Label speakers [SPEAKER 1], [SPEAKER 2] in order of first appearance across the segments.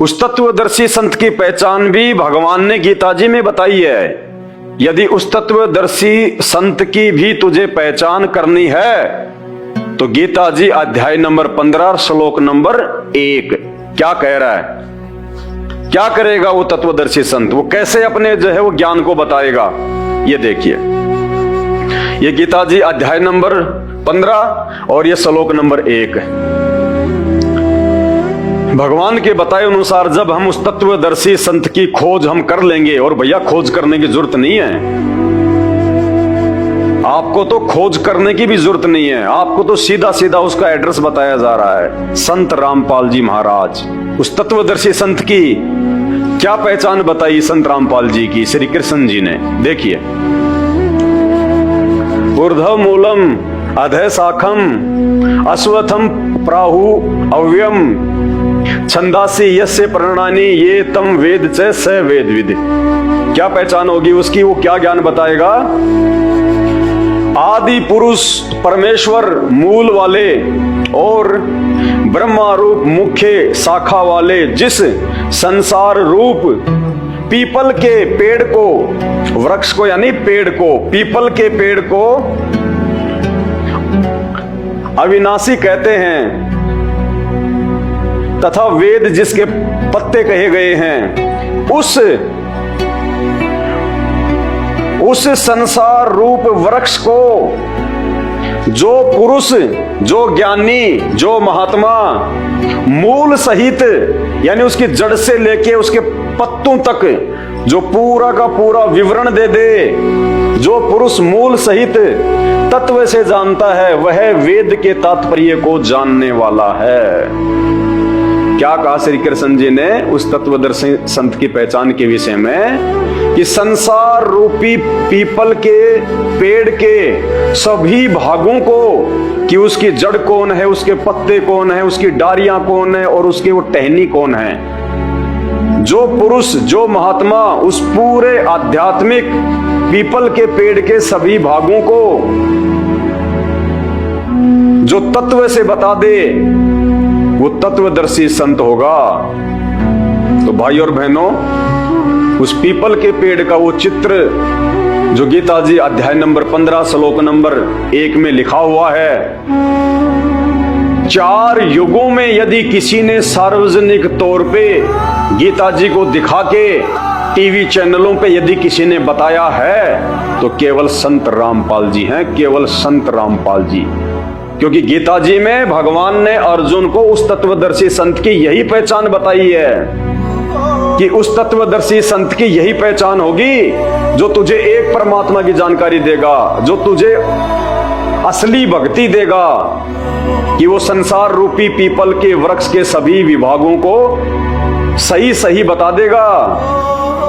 [SPEAKER 1] उस तत्वदर्शी संत की पहचान भी भगवान ने गीता जी में बताई है। यदि उस तत्वदर्शी संत की भी तुझे पहचान करनी है तो गीता जी अध्याय नंबर 15 श्लोक नंबर 1 क्या कह रहा है? क्या करेगा वो तत्वदर्शी संत? वो कैसे अपने जो है वो ज्ञान को बताएगा? ये देखिए, ये गीता जी अध्याय नंबर 15 और ये श्लोक नंबर 1। भगवान के बताए अनुसार जब हम उस तत्वदर्शी संत की खोज हम कर लेंगे, और भैया खोज करने की जरूरत नहीं है, आपको तो खोज करने की भी जरूरत नहीं है, आपको तो सीधा सीधा उसका एड्रेस बताया जा रहा है। संत रामपाल जी महाराज, उस तत्वदर्शी संत की क्या पहचान बताई संत रामपाल जी की श्री कृष्ण जी ने? देखिए, ऊर्ध्व मूलम अधः शाखम अश्वत्थम प्राहु अव्ययम छंदासी यस्य प्रणानी ये तम वेद च स वेद विद। क्या पहचान होगी उसकी? वो क्या ज्ञान बताएगा? आदि पुरुष परमेश्वर मूल वाले और ब्रह्मा रूप मुख्य शाखा वाले जिस संसार रूप पीपल के पेड़ को, वृक्ष को यानी पेड़ को, पीपल के पेड़ को अविनाशी कहते हैं तथा वेद जिसके पत्ते कहे गए हैं, उस संसार रूप वृक्ष को जो पुरुष, जो ज्ञानी, जो महात्मा मूल सहित यानी उसकी जड़ से लेके उसके पत्तों तक जो पूरा का पूरा विवरण दे दे, जो पुरुष मूल सहित तत्व से जानता है, वह वेद के तात्पर्य को जानने वाला है। क्या कहा श्री कृष्ण जी ने उस तत्वदर्शी संत की पहचान के विषय में? कि संसार रूपी पीपल के पेड़ के सभी भागों को, कि उसकी जड़ कौन है, उसके पत्ते कौन है, उसकी डारियां कौन है और उसके वो टहनी कौन है, जो पुरुष, जो महात्मा उस पूरे आध्यात्मिक पीपल के पेड़ के सभी भागों को जो तत्व से बता दे, वो तत्वदर्शी संत होगा। तो भाई और बहनों, उस पीपल के पेड़ का वो चित्र जो गीता जी अध्याय नंबर 15 श्लोक नंबर 1 में लिखा हुआ है, 4 युगों में यदि किसी ने सार्वजनिक तौर पे गीता जी को दिखा के टीवी चैनलों पे यदि किसी ने बताया है तो केवल संत रामपाल जी हैं, केवल संत रामपाल जी। क्योंकि गीता जी में भगवान ने अर्जुन को उस तत्वदर्शी संत की यही पहचान बताई है कि उस तत्वदर्शी संत की यही पहचान होगी जो तुझे एक परमात्मा की जानकारी देगा, जो तुझे असली भक्ति देगा, कि वो संसार रूपी पीपल के वृक्ष के सभी विभागों को सही सही बता देगा,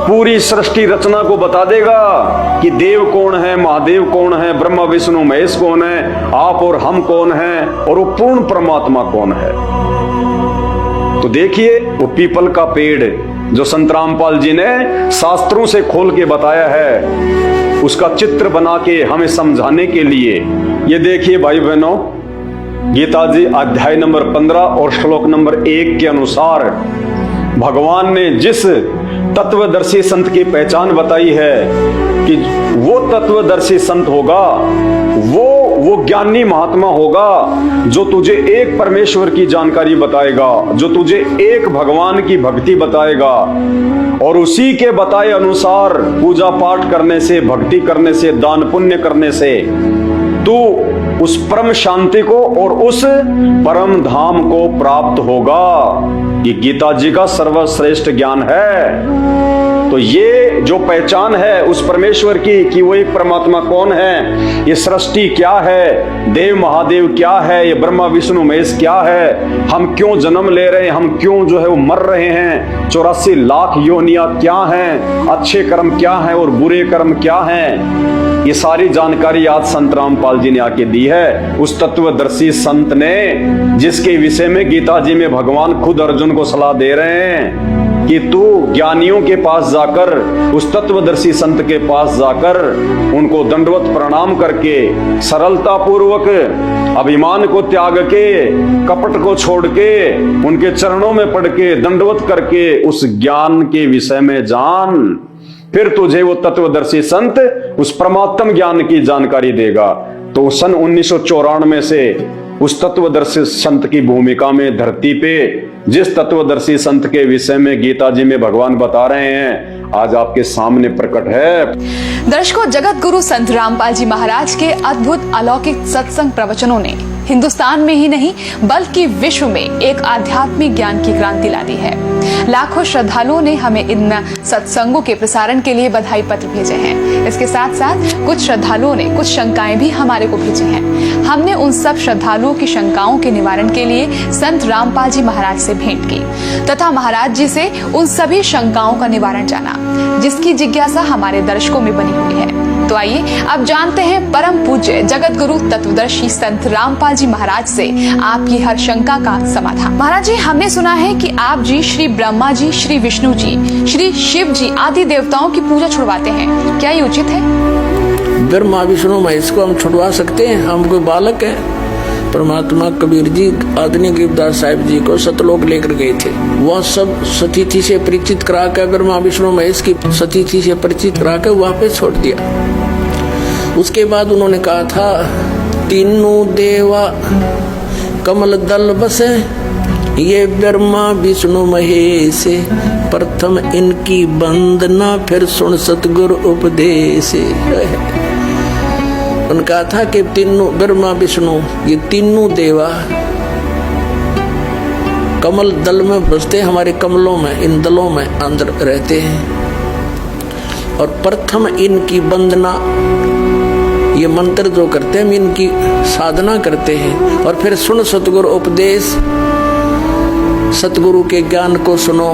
[SPEAKER 1] पूरी सृष्टि रचना को बता देगा कि देव कौन है, महादेव कौन है, ब्रह्मा विष्णु महेश कौन है, आप और हम कौन हैं, और वो पूर्ण परमात्मा कौन है। तो देखिए, वो पीपल का पेड़ जो संत रामपाल जी ने शास्त्रों से खोल के बताया है, उसका चित्र बना के हमें समझाने के लिए, ये देखिए भाई बहनों, गीता जी अध्याय नंबर 15 और श्लोक नंबर 1 के अनुसार भगवान ने जिस तत्वदर्शी संत की पहचान बताई है कि वो तत्वदर्शी संत होगा, वो ज्ञानी महात्मा होगा जो तुझे एक परमेश्वर की जानकारी बताएगा, जो तुझे एक भगवान की भक्ति बताएगा, और उसी के बताए अनुसार पूजा पाठ करने से, भक्ति करने से, दान पुण्य करने से तू उस परम शांति को और उस परम धाम को प्राप्त होगा। ये गीता जी का सर्वश्रेष्ठ ज्ञान है। तो ये जो पहचान है उस परमेश्वर की कि वो एक परमात्मा कौन है, ये सृष्टि क्या है, देव महादेव क्या है, ये ब्रह्मा विष्णु महेश क्या है, हम क्यों जन्म ले रहे हैं, हम क्यों जो है वो मर रहे हैं, 84 लाख योनियां क्या हैं, अच्छे कर्म क्या हैं और बुरे कर्म क्या हैं, ये सारी जानकारी आज संत रामपाल जी ने आके दी है। उस तत्वदर्शी संत ने जिसके विषय में गीता जी में भगवान खुद अर्जुन को सलाह दे रहे हैं कि तू ज्ञानियों के पास जाकर, उस तत्वदर्शी संत के पास जाकर उनको दंडवत प्रणाम करके, सरलता पूर्वक अभिमान को त्याग के, कपट को छोड़ के, उनके चरणों में पड़ के, दंडवत करके उस ज्ञान के विषय में जान, फिर तुझे वो तत्वदर्शी संत उस परमात्म ज्ञान की जानकारी देगा। तो सन 1994 से उस तत्वदर्शी संत की भूमिका में धरती पे जिस तत्वदर्शी संत के विषय में गीता जी में भगवान बता रहे हैं, आज आपके सामने प्रकट है।
[SPEAKER 2] दर्शकों, जगत गुरु संत रामपाल जी महाराज के अद्भुत अलौकिक सत्संग प्रवचनों ने हिंदुस्तान में ही नहीं बल्कि विश्व में एक आध्यात्मिक ज्ञान की क्रांति ला दी है। लाखों श्रद्धालुओं ने हमें इन सत्संगों के प्रसारण के लिए बधाई पत्र भेजे हैं। इसके साथ साथ कुछ श्रद्धालुओं ने कुछ शंकाएं भी हमारे को भेजी हैं। हमने उन सब श्रद्धालुओं की शंकाओं के निवारण के लिए संत रामपाल जी महाराज से भेंट की तथा महाराज जी से उन सभी शंकाओं का निवारण जाना, जिसकी जिज्ञासा हमारे दर्शकों में बनी हुई है। तो आइए अब जानते हैं परम पूज्य जगत गुरु तत्वदर्शी संत रामपाल जी महाराज से आपकी हर शंका का समाधान। महाराज जी, हमने सुना है कि आप जी श्री ब्रह्मा जी, श्री विष्णु जी, श्री शिव जी आदि देवताओं की पूजा छुड़वाते हैं, क्या ये उचित है?
[SPEAKER 3] ब्रह्मा विष्णु महेश को हम छुड़वा सकते हैं? हम कोई बालक है? परमात्मा कबीर जी आदरणीय गरीबदास साहिब जी को सतलोक लेकर गए थे। वह सब सतीथि से परिचित करा कर, ब्रह्मा विष्णु महेश की सतीथि से परिचित करा कर वापस छोड़ दिया। उसके बाद उन्होंने कहा था, तीनों देवा कमल दल बसे, ये ब्रह्मा विष्णु महेश, प्रथम इनकी वंदना फिर सुन सतगुरु उपदेश। उनका था कि तीनों ब्रह्मा विष्णु ये तीनों देवा कमल दल में बसते, हमारे कमलों में, इन दलों में अंदर रहते हैं, और प्रथम इनकी वंदना, ये मंत्र जो करते हैं हम इनकी साधना करते हैं, और फिर सुन सतगुरु उपदेश, सतगुरु के ज्ञान को सुनो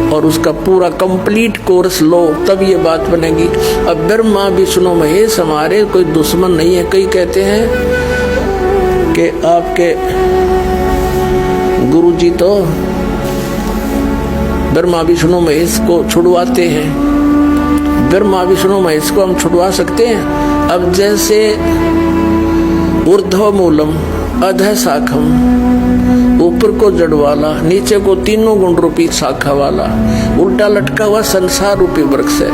[SPEAKER 3] और उसका पूरा कंप्लीट कोर्स लो, तब ये बात बनेगी। अब ब्रह्मा विष्णु महेश हमारे कोई दुश्मन नहीं है। कई कहते हैं कि आपके गुरु जी तो ब्रह्मा विष्णु महेश को छुड़वाते हैं। ब्रह्मा विष्णु महेश को हम छुड़वा सकते हैं। अब जैसे ऊर्ध्व मूलम अधः शाखम, ऊपर को जड़ वाला, नीचे को तीनों गुण रूपी शाखा वाला, उल्टा लटका हुआ संसार रूपी वृक्ष है।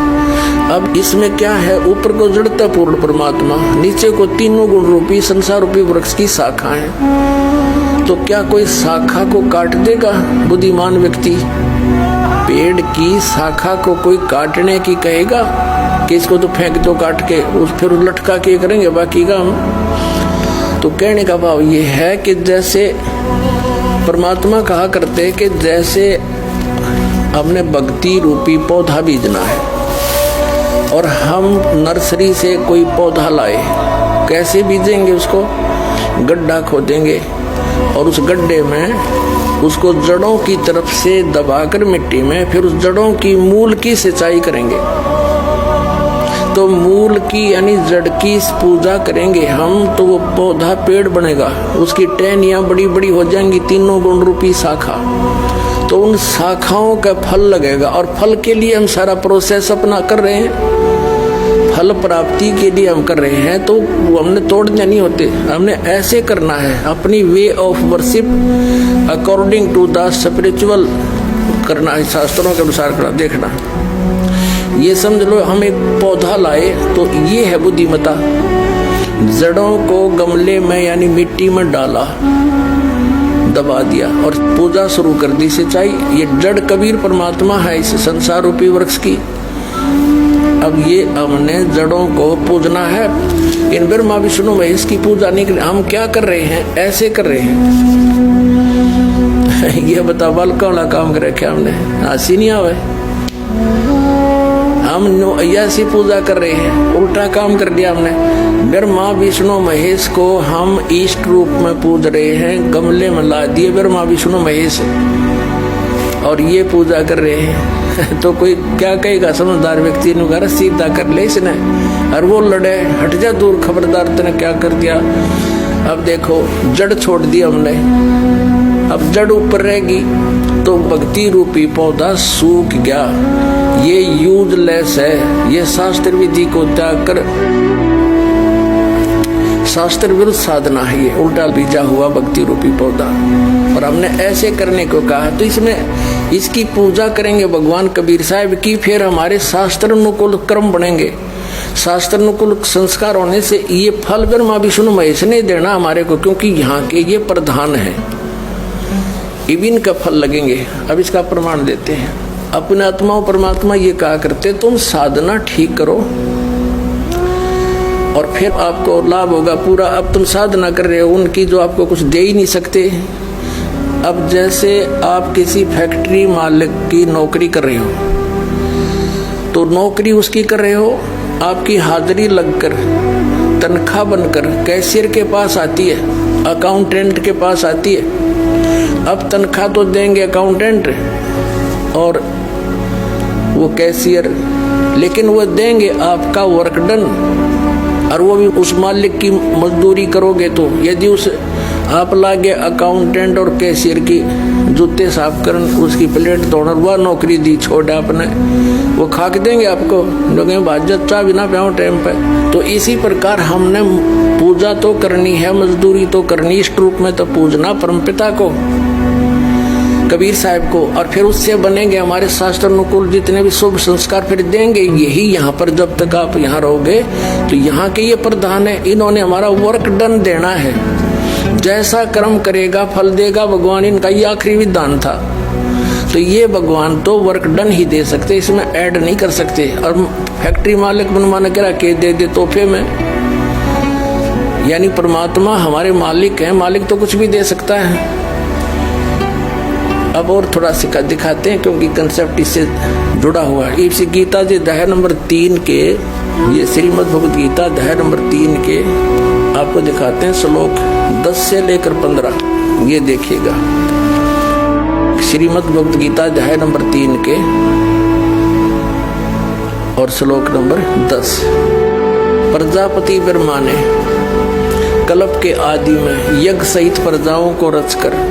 [SPEAKER 3] अब इसमें क्या है? ऊपर को जड़ता पूर्ण परमात्मा, नीचे को तीनों गुण रूपी संसार रूपी वृक्ष की शाखा है। तो क्या कोई शाखा को काट देगा बुद्धिमान व्यक्ति? पेड़ की शाखा को कोई काटने की कहेगा कि इसको तो फेंक दो काट के, उस फिर लटका के करेंगे बाकी का हम? तो कहने का भाव ये है कि जैसे परमात्मा कहा करते कि जैसे हमने भक्ति रूपी पौधा बीजना है और हम नर्सरी से कोई पौधा लाए, कैसे बीजेंगे? उसको गड्ढा खोदेंगे और उस गड्ढे में उसको जड़ों की तरफ से दबाकर मिट्टी में, फिर उस जड़ों की मूल की सिंचाई करेंगे। तो मूल की यानी जड़ की पूजा करेंगे हम, तो वो पौधा पेड़ बनेगा, उसकी टहनियां बड़ी बड़ी हो जाएंगी, तीनों गुण रूपी शाखा। तो उन शाखाओं का फल लगेगा, और फल के लिए हम सारा प्रोसेस अपना कर रहे हैं, फल प्राप्ति के लिए हम कर रहे हैं। तो हमने तोड़ने नहीं होते, हमने ऐसे करना है, अपनी way of worship according to the spiritual करना है, शास्त्रों के अनुसार करना। देखना, ये समझ लो हम एक पौधा लाए तो ये है बुद्धिमता। जड़ों को गमले में यानी मिट्टी में डाला, दबा दिया और पूजा शुरू कर दी, सिंचाई। ये जड़ कबीर परमात्मा है इस संसार रूपी वृक्ष की। अब ये हमने जड़ों को पूजना है। इन ब्रह्मा विष्णु महेश की पूजा नहीं कर, हम क्या कर रहे हैं? ऐसे कर रहे हैं। ये बता बालका वाला काम करे क्या हमने? हंसी नहीं आवे? हम ऐसी पूजा कर रहे हैं, उल्टा काम कर दिया हमने। ब्रह्मा विष्णु महेश को हम इष्ट रूप में पूज रहे हैं, गमले में ला दिए ब्रह्मा विष्णु महेश और ये पूजा कर रहे हैं। तो कोई क्या कहेगा? समझदार व्यक्ति ने कहा सीधा कर ले इसने, और वो लड़े, हट जा दूर, खबरदार, तूने क्या कर दिया। अब देखो जड़ छोड़ दी हमने, अब जड़ ऊपर रहेगी तो भक्ति रूपी पौधा सूख गया, ये यूजलेस है। ये शास्त्र विधि को त्याग कर शास्त्र विरुद्ध साधना है, ये उल्टा बीजा हुआ भक्ति रूपी पौधा। और हमने ऐसे करने को कहा तो इसमें इसकी पूजा करेंगे भगवान कबीर साहब की, फिर हमारे शास्त्र अनुकूल कर्म बनेंगे। शास्त्र अनुकूल संस्कार होने से ये फल ब्रह्मा विष्णु महेश ने देना हमारे को, क्योंकि यहाँ के ये प्रधान है, इबिन का फल लगेंगे। अब इसका प्रमाण देते हैं। अपने आत्मा परमात्मा ये कहा करते तुम साधना ठीक करो और फिर आपको लाभ होगा पूरा। अब तुम साधना कर रहे हो उनकी जो आपको कुछ दे ही नहीं सकते। अब जैसे आप किसी फैक्ट्री मालिक की नौकरी कर रहे हो तो नौकरी उसकी कर रहे हो, आपकी हाजिरी लगकर तनख्वाह बनकर कैशियर के पास आती है, अकाउंटेंट के पास आती है। अब तनख्वाह तो देंगे अकाउंटेंट और वो कैशियर, लेकिन वो देंगे आपका वर्क डन, और वो भी उस मालिक की मजदूरी करोगे। तो यदि उस आप लागे अकाउंटेंट और कैशियर की जूते साफ कर उसकी प्लेट धोना, वह नौकरी दी छोड़ आपने, वो खाक देंगे आपको, लोग भाजत चाह बिना प्याओ टाइम पे। तो इसी प्रकार हमने पूजा तो करनी है, मजदूरी तो करनी, इष्ट रूप में तो पूजना परमपिता को कबीर साहब को, और फिर उससे बनेंगे हमारे शास्त्र अनुकूल जितने भी शुभ संस्कार फिर देंगे। यही यहाँ पर जब तक आप यहाँ रहोगे तो यहाँ के ये प्रधान है, इन्होंने हमारा वर्क डन देना है। जैसा कर्म करेगा फल देगा भगवान, इनका ये आखिरी विधान था। तो ये भगवान तो वर्क डन ही दे सकते, इसमें ऐड नहीं कर सकते। और फैक्ट्री मालिक बनवाना कह के दे तोहफे में, यानी परमात्मा हमारे मालिक हैं, मालिक तो कुछ भी दे सकता है। अब और थोड़ा सिक्का दिखाते हैं क्योंकि कंसेप्ट इससे जुड़ा हुआ है। इस गीता जी अध्याय नंबर 3 के, ये श्रीमद् भगवद गीता अध्याय नंबर 3 के आपको दिखाते हैं श्लोक 10 से लेकर 15। ये देखिएगा श्रीमद् भगवद गीता अध्याय नंबर 3 के और श्लोक नंबर 10। प्रजापति ब्रह्मा ने कल्प के आदि में यज्ञ सहित प्रजाओं को रचकर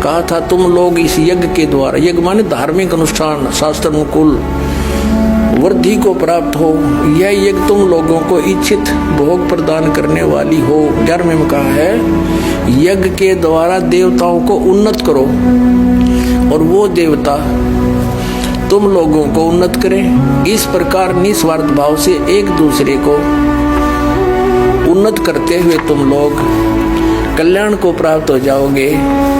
[SPEAKER 3] कहा था, तुम लोग इस यज्ञ के द्वारा, यज्ञ माने धार्मिक अनुष्ठान, शास्त्र अनुकूल वृद्धि को प्राप्त हो। यह यज्ञ तुम लोगों को इच्छित भोग प्रदान करने वाली हो। 11वें में कहा है, यज्ञ के द्वारा देवताओं को उन्नत करो और वो देवता तुम लोगों को उन्नत करें। इस प्रकार निस्वार्थ भाव से एक दूसरे को उन्नत करते हुए तुम लोग कल्याण को प्राप्त हो जाओगे।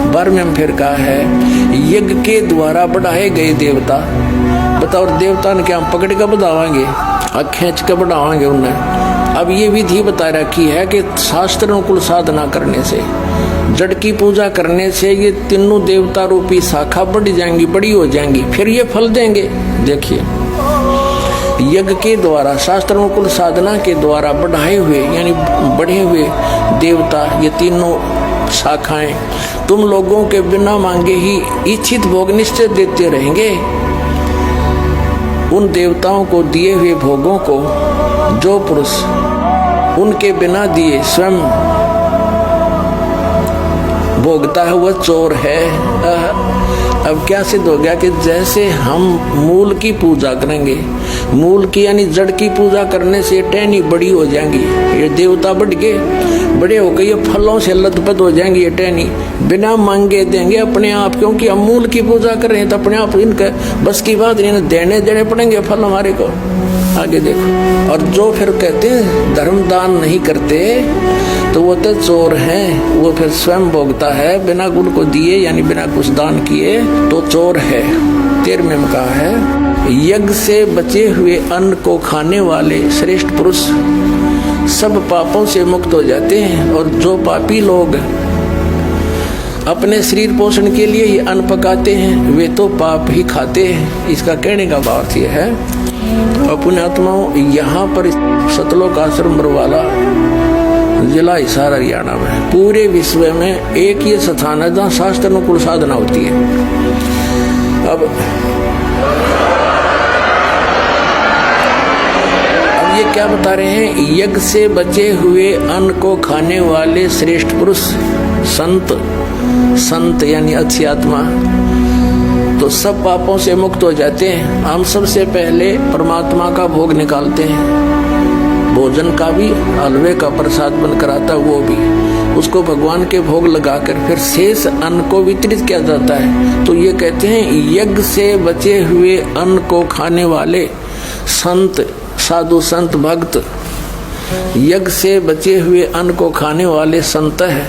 [SPEAKER 3] 12वें में फिर कहा है, यज्ञ के द्वारा बढ़ाए गए देवता, बताओ देवता ने क्या हम पकड़ कर बढ़ावाएंगे, खींच कर बढ़ावाएंगे उन्हें। अब ये विधि बता रखी है कि शास्त्र अनुकूल साधना करने से, जड़ की पूजा करने से ये तीनों देवता रूपी शाखा बढ़ जाएंगी, बड़ी हो जाएंगी, फिर ये फल देंगे। देखिए यज्ञ के द्वारा, शास्त्र अनुकूल साधना के द्वारा बढ़ाए हुए यानी बढ़े हुए देवता, ये तीनों शाखाएं तुम लोगों के बिना मांगे ही इच्छित भोग निश्चय देते रहेंगे। उन देवताओं को दिए हुए भोगों को जो पुरुष उनके बिना दिए स्वयं भोगता है वह चोर है। अब क्या सिद्ध हो गया कि जैसे हम मूल की पूजा करेंगे, मूल की यानी जड़ की पूजा करने से टहनी बड़ी हो जाएंगी, ये देवता बढ़ गए, बड़े होकर ये फलों से लथपथ हो जाएंगे, ये टहनी बिना मांगे देंगे अपने आप, क्योंकि हम मूल की पूजा कर रहे हैं तो अपने आप इनका बस की बात नहीं, देने पड़ेंगे फल हमारे को। आगे देखो, और जो फिर कहते हैं धर्म दान नहीं करते तो वो तो चोर हैं, वो फिर स्वयं भोगता है बिना गुण को दिए यानी बिना कुछ दान किए तो चोर है। 13वें में कहा है, यज्ञ से बचे हुए अन्न को खाने वाले श्रेष्ठ पुरुष सब पापों से मुक्त हो जाते हैं, और जो पापी लोग अपने शरीर पोषण के लिए ये अन्न पकाते हैं वे तो पाप ही खाते हैं। इसका कहने का भाव यह है, अपने आत्माओं यहाँ पर सतलोक आश्रम बरवाला जिला हिसार हरियाणा में पूरे विश्व में एक ये स्थान है जहाँ शास्त्र अनुकूल साधना होती है। अब ये क्या बता रहे हैं, यज्ञ से बचे हुए अन्न को खाने वाले श्रेष्ठ पुरुष संत संत यानी अच्छी आत्मा, तो सब पापों से मुक्त हो जाते हैं। हम सबसे पहले परमात्मा का भोग निकालते हैं, भोजन का भी, हलवे का प्रसाद बनकर आता वो भी, उसको भगवान के भोग लगाकर फिर शेष अन्न को वितरित किया जाता है। तो ये कहते हैं यज्ञ से बचे हुए अन्न को खाने वाले संत, साधु संत भक्त, यज्ञ से बचे हुए अन्न को खाने वाले संत है,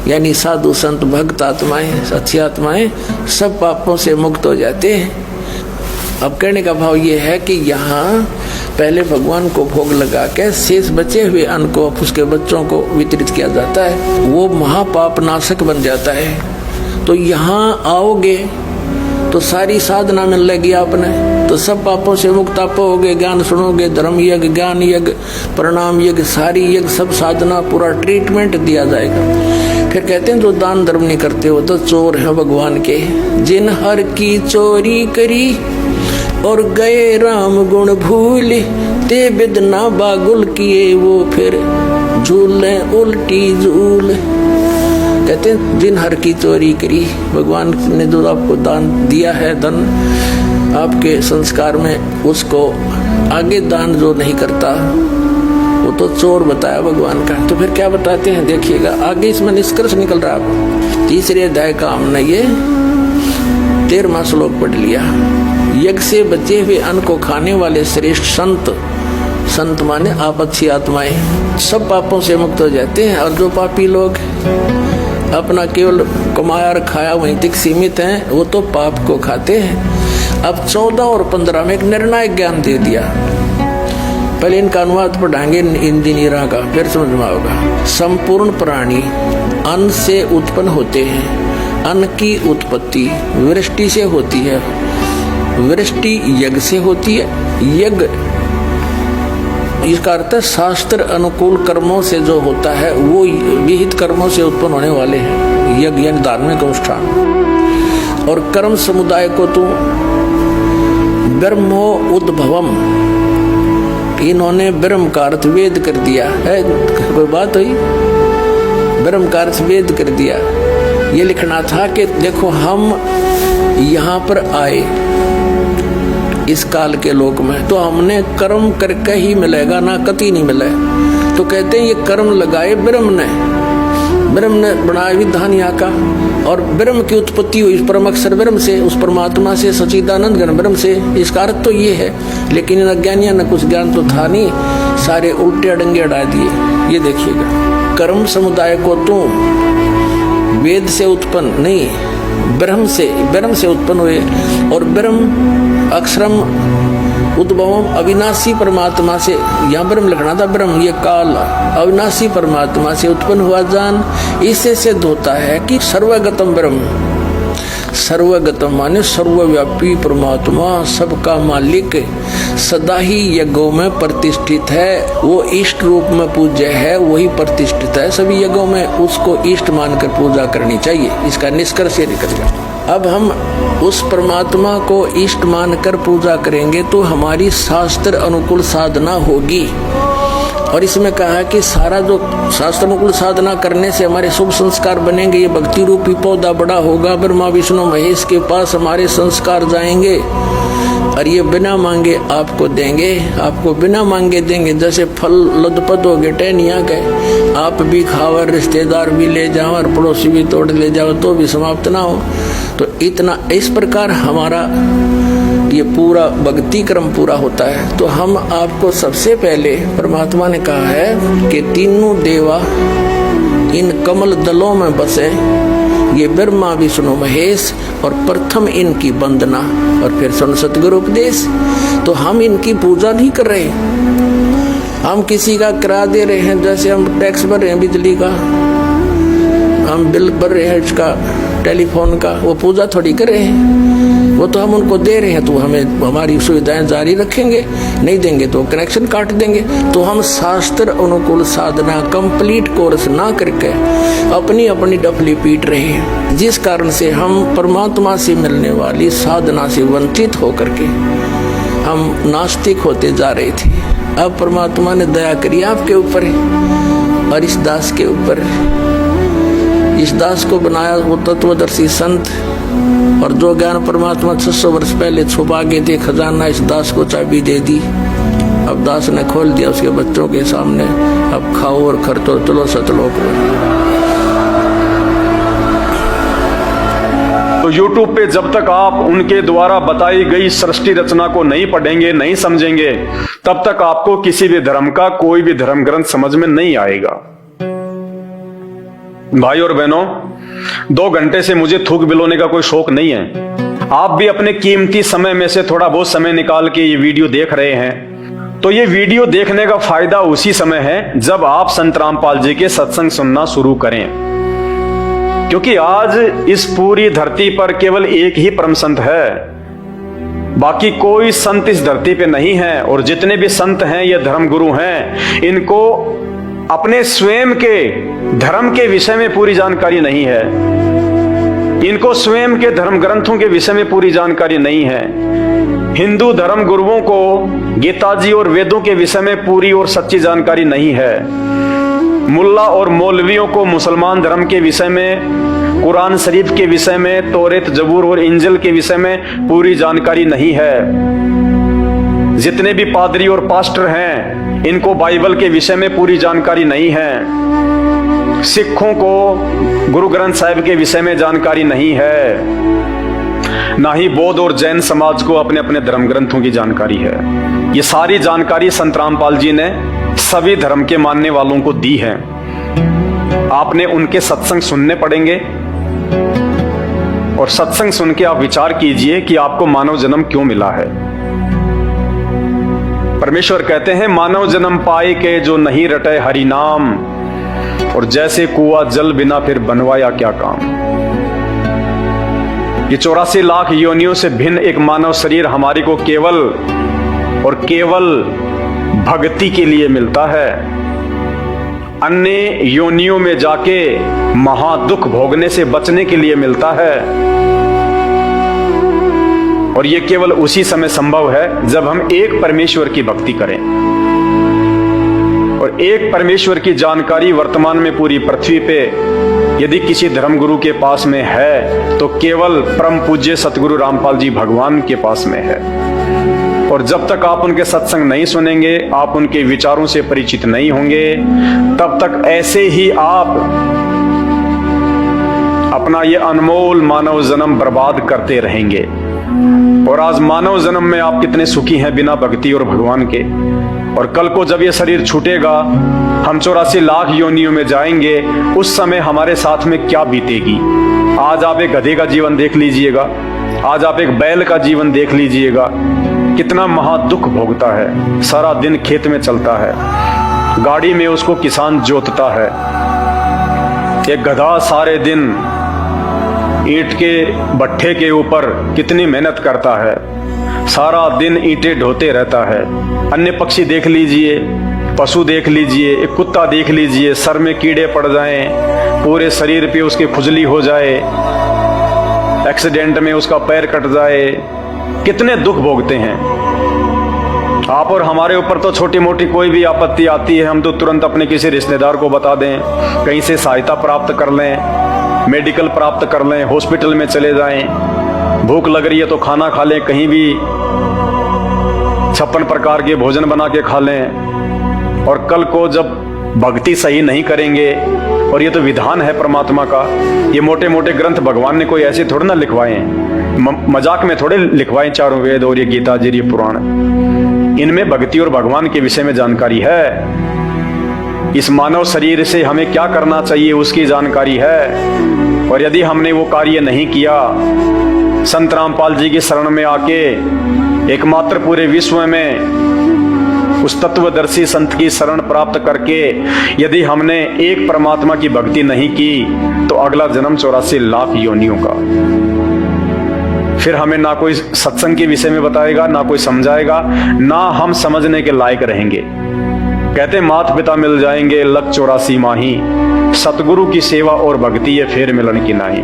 [SPEAKER 3] यानी साधु संत भक्त आत्माएं, अच्छी आत्माएं सब पापों से मुक्त हो जाते हैं। अब कहने का भाव ये है कि यहाँ पहले भगवान को भोग लगा के शेष बचे हुए अन्न को उसके बच्चों को वितरित किया जाता है, वो महापाप नाशक बन जाता है। तो यहाँ आओगे तो सारी साधना मिलेगी आपने, तो सब पापों से मुक्त आप होगे। ज्ञान सुनोगे, धर्म यज्ञ, ज्ञान यज्ञ, प्रणाम यज्ञ, सारी यज्ञ, सब साधना, पूरा ट्रीटमेंट दिया जाएगा। फिर कहते हैं जो दान धर्म नहीं करते हो तो चोर है भगवान के। जिन हर की चोरी करी और गए राम गुण भूल, ते बिदना बागुल किए वो फिर झूले उल्टी झूल। कहते हैं जिन हर की चोरी करी, भगवान ने जो आपको दान दिया है, धन आपके संस्कार में, उसको आगे दान जो नहीं करता वो तो चोर बताया भगवान का। तो फिर क्या बताते हैं देखिएगा, आगे इसमें निष्कर्ष निकल रहा है। तीसरे अध्याय का हमने ये 13वां श्लोक पढ़ लिया। यज्ञ से बचे हुए अन्न को खाने वाले श्रेष्ठ संत, संत माने आप अच्छी आत्माएं, सब पापों से मुक्त हो जाते हैं। और जो पापी लोग अपना केवल कमाया और खाया वहीं तक सीमित हैं, वो तो पाप को खाते हैं। अब 14 और 15 में एक निर्णायक ज्ञान दे दिया। पहले इनका अनुवाद पढ़ाएंगे इंजीनियरों का, फिर समझ में आएगा। संपूर्ण प्राणी अन्न से उत्पन्न होते हैं। अन्न की उत्पत्ति वृष्टि से होती है, वृष्टि यज्ञ से होती है। यज्ञ इसका अर्थ है शास्त्र अनुकूल कर्मों से जो होता है वो विहित कर्मों से उत्पन्न होने वाले हैं, यज्ञ यानी धार्मिक अनुष्ठान। और कर्म समुदाय को तो ब्रह्मो उद्भवम, इन्होंने ब्रह्म का अर्थ वेद कर दिया है। कोई बात हुई, ब्रह्म का अर्थ वेद कर दिया। ये लिखना था कि देखो हम यहाँ पर आए इस काल के लोक में, तो हमने कर्म करके ही मिलेगा, ना कति नहीं मिले। तो कहते हैं ये कर्म लगाए ब्रह्म ने बनाया विधान यहाँ का, और ब्रह्म की उत्पत्ति हुई परम अक्षर ब्रह्म से, उस परमात्मा से, सच्चिदानंद घन ब्रह्म से। इसका अर्थ तो ये है, लेकिन इन अज्ञानियों ने कुछ ज्ञान तो था नहीं, सारे उल्टे अडंगे अड़ा दिए। ये देखिएगा, कर्म समुदाय को तो वेद से उत्पन्न नहीं, ब्रह्म से उत्पन्न हुए। और ब्रह्म अक्षरम उद्भवम अविनाशी परमात्मा से, यहाँ ब्रह्म लिखना था, ब्रह्म ये काल अविनाशी परमात्मा से उत्पन्न हुआ जान। इससे सिद्ध होता है कि सर्वगतम ब्रह्म, सर्वगतम माने सर्वव्यापी परमात्मा, सबका मालिक, सदा ही यज्ञों में प्रतिष्ठित है। वो इष्ट रूप में पूज्य है, वही प्रतिष्ठित है। सभी यज्ञों में उसको इष्ट मानकर पूजा करनी चाहिए। इसका निष्कर्ष निकल गया। अब हम उस परमात्मा को इष्ट मानकर पूजा करेंगे तो हमारी शास्त्र अनुकूल साधना होगी। और इसमें कहा है कि सारा जो शास्त्र अनुकूल साधना करने से हमारे शुभ संस्कार बनेंगे। ये भक्ति रूपी पौधा बड़ा होगा, ब्रह्मा विष्णु महेश के पास हमारे संस्कार जाएंगे, और ये बिना मांगे आपको देंगे, आपको बिना मांगे देंगे। जैसे फल लदपद हो गए टहनिया के, आप भी खाओ, रिश्तेदार भी ले जाओ, और पड़ोसी भी तोड़ ले जाओ तो भी समाप्त ना हो। तो इतना इस प्रकार हमारा ये पूरा भक्ति क्रम पूरा होता है। तो हम आपको सबसे पहले परमात्मा ने कहा है कि तीनों देवा इन कमल दलों में बसे, ये ब्रह्मा विष्णु महेश, और प्रथम इनकी वंदना, और फिर सुन सतगुरु उपदेश। तो हम इनकी पूजा नहीं कर रहे, हम किसी का किराया दे रहे हैं, जैसे हम टैक्स भर रहे हैं बिजली का, हम बिल भर रहे हैं इसका, टेलीफोन का, वो पूजा थोड़ी कर रहे हैं, वो तो हम उनको दे रहे हैं। तो हमें हमारी सुविधाएं जारी रखेंगे, नहीं देंगे तो कनेक्शन काट देंगे। तो हम शास्त्र अनुकूल साधना कंप्लीट कोर्स ना करके अपनी अपनी डफली पीट रहे हैं, जिस कारण से हम परमात्मा से मिलने वाली साधना से वंचित होकर के हम नास्तिक होते जा रहे थे। अब परमात्मा ने दया करी आपके ऊपर और इस दास के ऊपर। इस दास को बनाया वो तत्वदर्शी संत, और जो ज्ञान परमात्मा 600 वर्ष पहले छुपा के थे खजाना, इस दास को चाबी दे दी। अब दास ने खोल दिया उसके बच्चों के सामने, अब खाओ और खर्चो, चलो सतलोक में।
[SPEAKER 1] तो YouTube पे जब तक आप उनके द्वारा बताई गई सृष्टि रचना को नहीं पढ़ेंगे, नहीं समझेंगे, तब तक आपको किसी भी धर्म का कोई भी धर्म ग्रंथ समझ में नहीं आएगा। भाई और बहनों, 2 घंटे से मुझे थूक बिलोने का कोई शौक नहीं है। आप भी अपने कीमती समय में से थोड़ा बहुत समय निकाल के ये वीडियो देख रहे हैं, तो ये वीडियो देखने का फायदा उसी समय है जब आप संत रामपाल जी के सत्संग सुनना शुरू करें। क्योंकि आज इस पूरी धरती पर केवल एक ही परम संत है, बाकी कोई संत इस धरती पे नहीं है। और जितने भी संत हैं, ये धर्म गुरु हैं, इनको अपने स्वयं के धर्म के विषय में पूरी जानकारी नहीं है, इनको स्वयं के धर्म ग्रंथों के विषय में पूरी जानकारी नहीं है। हिंदू धर्म गुरुओं को गीता जी और वेदों के विषय में पूरी और सच्ची जानकारी नहीं है। मुल्ला और मौलवियों को मुसलमान धर्म के विषय में, कुरान शरीफ के विषय में, तौरेत जबूर और इंजिल के विषय में पूरी जानकारी नहीं है। जितने भी पादरी और पास्टर हैं, इनको बाइबल के विषय में पूरी जानकारी नहीं है। सिखों को गुरु ग्रंथ साहिब के विषय में जानकारी नहीं है। ना ही बौद्ध और जैन समाज को अपने अपने धर्म ग्रंथों की जानकारी है। ये सारी जानकारी संत रामपाल जी ने सभी धर्म के मानने वालों को दी है। आपने उनके सत्संग सुनने पड़ेंगे, और सत्संग सुन के आप विचार कीजिए कि आपको मानव जन्म क्यों मिला है। परमेश्वर कहते हैं, मानव जन्म पाए के जो नहीं रटे हरि नाम, और जैसे कुआं जल बिना फिर बनवाया क्या काम। ये 84 लाख योनियों से भिन्न एक मानव शरीर हमारी को केवल और केवल भक्ति के लिए मिलता है। अन्य योनियों में जाके महादुख भोगने से बचने के लिए मिलता है। और ये केवल उसी समय संभव है जब हम एक परमेश्वर की भक्ति करें। और एक परमेश्वर की जानकारी वर्तमान में पूरी पृथ्वी पे यदि किसी धर्मगुरु के पास में है, तो केवल परम पूज्य सतगुरु रामपाल जी भगवान के पास में है। और जब तक आप उनके सत्संग नहीं सुनेंगे, आप उनके विचारों से परिचित नहीं होंगे, तब तक ऐसे ही आप अपना ये अनमोल मानव जन्म बर्बाद करते रहेंगे। और आज मानव जन्म में आप कितने सुखी हैं बिना भक्ति और भगवान के। और कल को जब ये शरीर छूटेगा, हम 84 लाख योनियों में जाएंगे, उस समय हमारे साथ में क्या बीतेगी। आज आप एक गधे का जीवन देख लीजिएगा, आज आप एक बैल का जीवन देख लीजिएगा, कितना महादुख भोगता है। सारा दिन खेत में चलता है, गाड़ी में उसको किसान जोतता है। एक गधा सारे दिन ईंट के भट्ठे के ऊपर कितनी मेहनत करता है, सारा दिन ईंटें ढोते रहता है। अन्य पक्षी देख लीजिए, पशु देख लीजिए, एक कुत्ता देख लीजिए, सर में कीड़े पड़ जाएं, पूरे शरीर पे उसके खुजली हो जाए, एक्सीडेंट में उसका पैर कट जाए, कितने दुख भोगते हैं। आप और हमारे ऊपर तो छोटी मोटी कोई भी आपत्ति आती है, हम तो तुरंत अपने किसी रिश्तेदार को बता दें, कहीं से सहायता प्राप्त कर लें, मेडिकल प्राप्त कर लें, हॉस्पिटल में चले जाएं। भूख लग रही है तो खाना खा लें, कहीं भी 56 प्रकार के भोजन बना के खा लें। और कल को जब भक्ति सही नहीं करेंगे, और ये तो विधान है परमात्मा का, ये मोटे मोटे ग्रंथ भगवान ने कोई ऐसे थोड़ा ना लिखवाए, मजाक में थोड़े लिखवाए चारों वेद और ये गीता जी, ये पुराण, इनमें भक्ति और भगवान के विषय में जानकारी है। इस मानव शरीर से हमें क्या करना चाहिए उसकी जानकारी है। और यदि हमने वो कार्य नहीं किया, संत रामपाल जी की शरण में आके एकमात्र पूरे विश्व में उस तत्वदर्शी संत की शरण प्राप्त करके यदि हमने एक परमात्मा की भक्ति नहीं की, तो अगला जन्म 84 लाख योनियों का। फिर हमें ना कोई सत्संग के विषय में बताएगा, ना कोई समझाएगा, ना हम समझने के लायक रहेंगे। कहते माता पिता मिल जाएंगे लग 84 माही, सतगुरु की सेवा और भक्ति ये फिर मिलन की नाही।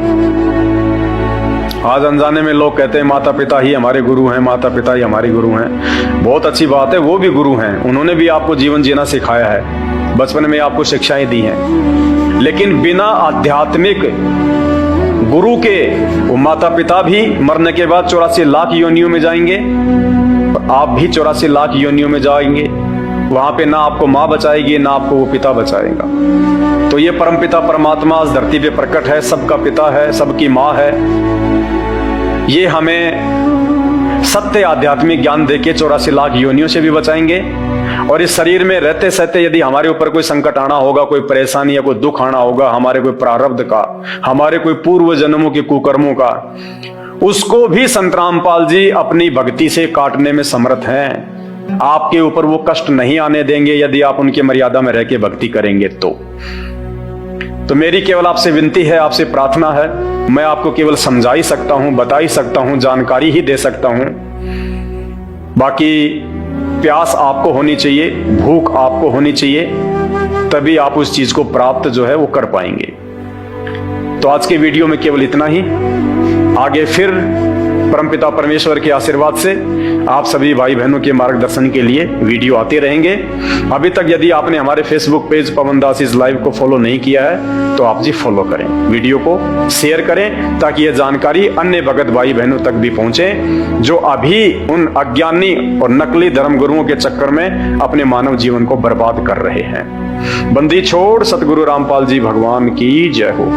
[SPEAKER 1] आज अनजाने में लोग कहते हैं माता पिता ही हमारे गुरु हैं, माता पिता ही हमारे गुरु हैं। बहुत अच्छी बात है, वो भी गुरु हैं, उन्होंने भी आपको जीवन जीना सिखाया है, बचपन में आपको शिक्षाएं दी हैं। लेकिन बिना आध्यात्मिक गुरु के वो माता पिता भी मरने के बाद 84 लाख योनियों में जाएंगे, आप भी 84 लाख योनियों में जाएंगे। वहां पे ना आपको मां बचाएगी, ना आपको वो पिता बचाएगा। तो ये परमपिता परमात्मा इस धरती पे प्रकट है, सबका पिता है, सबकी मां है। ये हमें सत्य आध्यात्मिक ज्ञान देके 84 लाख योनियों से भी बचाएंगे। और इस शरीर में रहते सहते यदि हमारे ऊपर कोई संकट आना होगा, कोई परेशानी या कोई दुख आना होगा, हमारे कोई प्रारब्ध का, हमारे कोई पूर्व जन्मों के कुकर्मों का, उसको भी संत रामपाल जी अपनी भक्ति से काटने में समर्थ हैं। आपके ऊपर वो कष्ट नहीं आने देंगे यदि आप उनकी मर्यादा में रह के भक्ति करेंगे तो मेरी केवल आपसे विनती है, आपसे प्रार्थना है, मैं आपको केवल समझा ही सकता हूं, बता ही सकता हूं, जानकारी ही दे सकता हूं। बाकी प्यास आपको होनी चाहिए, भूख आपको होनी चाहिए, तभी आप उस चीज को प्राप्त जो है वो कर पाएंगे। तो आज के वीडियो में केवल इतना ही। आगे फिर परमपिता परमेश्वर के आशीर्वाद से आप सभी भाई बहनों के मार्गदर्शन के लिए वीडियो आते रहेंगे। अभी तक यदि आपने हमारे Facebook page Pawan Das is live को फॉलो नहीं किया है तो आप जी फॉलो करें, वीडियो को शेयर करें, ताकि यह जानकारी अन्य भगत भाई बहनों तक भी पहुंचे जो अभी उन अज्ञानी और नकली धर्म गुरुओं के चक्कर में अपने मानव जीवन को बर्बाद कर रहे हैं। बंदी छोड़ सतगुरु रामपाल जी भगवान की जय हो।